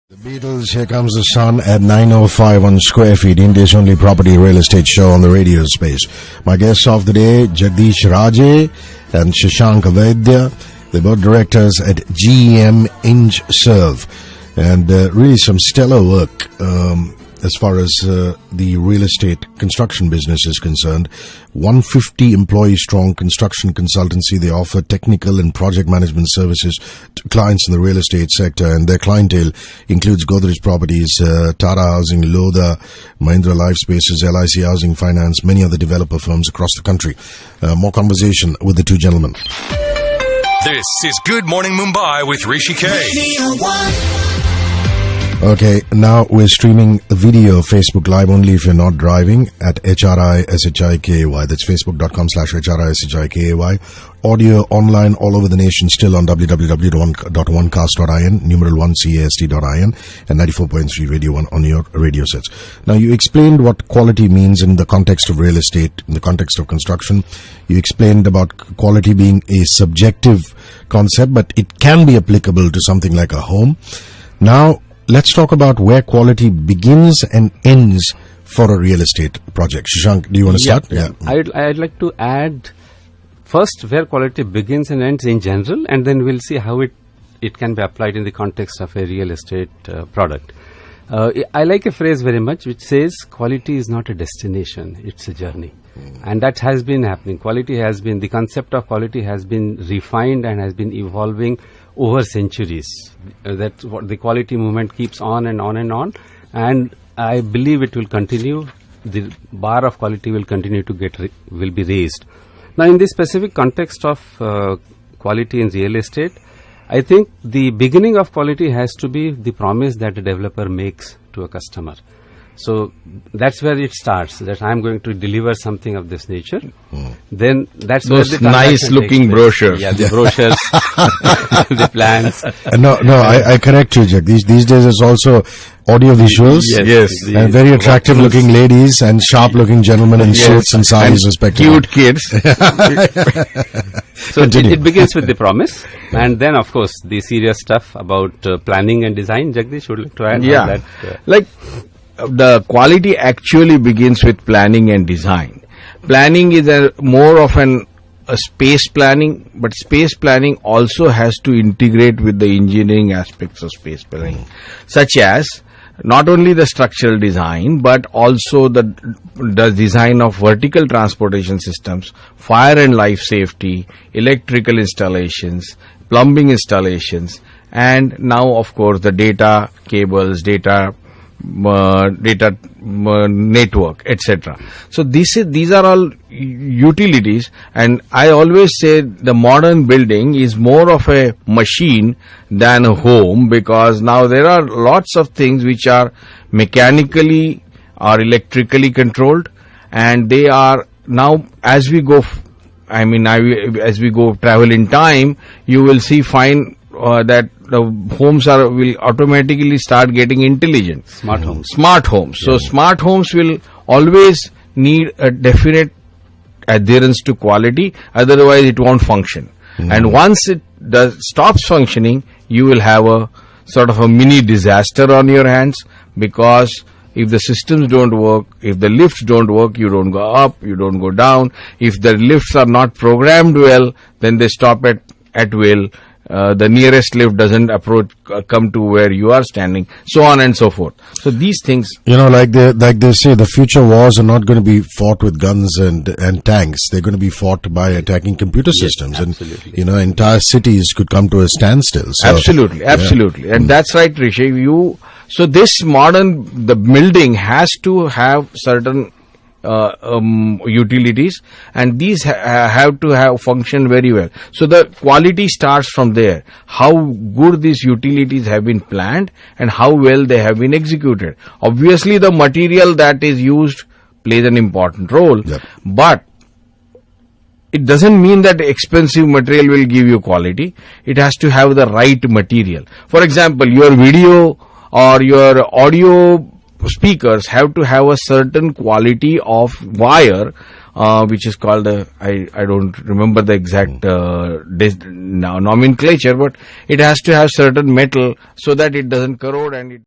The Beatles, Here Comes the Sun at 9:05 on Square Feet, India's only property real estate show on the radio space. My guests of the day, Jagdish, Raje and Shashank Vaidhya. They're both directors at GEM Inch Serve. And really some stellar work as far as the real estate construction business is concerned. 150 employee strong construction consultancy. They offer technical and project management services to clients in the real estate sector, and their clientele includes Godrej Properties, Tata Housing, Lodha, Mahindra Life Spaces, LIC Housing Finance, many other developer firms across the country. More conversation with the two gentlemen. This is Good Morning Mumbai with Rishi K. Okay, now we're streaming video Facebook Live only if you're not driving at HRISHIKAY. That's facebook.com/HRISHIKAY. Audio online all over the nation, still on www.onecast.in, numeral 1cast.in, and 94.3 Radio 1 on your radio sets. Now, you explained what quality means in the context of real estate, in the context of construction. You explained about quality being a subjective concept, but it can be applicable to something like a home. Now, let's talk about where quality begins and ends for a real estate project. Shashank, do you want to start? Yeah. I'd like to add first where quality begins and ends in general, and then we'll see how it can be applied in the context of a real estate product. I like a phrase very much which says quality is not a destination, it's a journey. And that has been happening. The concept of quality has been refined and has been evolving over centuries. That's what the quality movement keeps on and on and on. And I believe it will continue. The bar of quality will continue to will be raised. Now, in this specific context of quality in real estate, I think the beginning of quality has to be the promise that a developer makes to a customer. So that's where it starts, that I'm going to deliver something of this nature. Then that's those where the nice looking brochures. Yeah, the brochures, the plans. I correct you, Jack. These days it's also audio visuals. Yes. And very attractive looking ladies and sharp looking gentlemen in suits and saris respectively. Cute kids. So it begins with the promise, and then of course the serious stuff about planning and design. Jagdish, would like to add on that? Like the quality actually begins with planning and design. Planning is more of a space planning, but space planning also has to integrate with the engineering aspects of space planning, such as not only the structural design, but also the design of vertical transportation systems, fire and life safety, electrical installations, plumbing installations, and now of course the data cables, data network, etc. So these are all utilities, and I always say the modern building is more of a machine than a home, because now there are lots of things which are mechanically or electrically controlled, and they are now as we go travel in time, you will see that the homes will automatically start getting intelligent. Smart homes. So smart homes will always need a definite adherence to quality, otherwise it won't function. And once it stops functioning, you will have a sort of a mini disaster on your hands, because if the systems don't work, if the lifts don't work, you don't go up, you don't go down. If the lifts are not programmed well, then they stop at will. The nearest lift doesn't come to where you are standing, so on and so forth. So these things, like they say, the future wars are not going to be fought with guns and tanks. They're going to be fought by attacking computer systems, absolutely. and entire cities could come to a standstill. So, absolutely, and that's right, Rishi. So this the building has to have certain utilities, and these have to function very well. So the quality starts from there. How good these utilities have been planned and how well they have been executed. Obviously, the material that is used plays an important role, but it doesn't mean that expensive material will give you quality. It has to have the right material. For example, your video or your audio speakers have to have a certain quality of wire, which is called I don't remember the exact nomenclature, but it has to have certain metal so that it doesn't corrode and it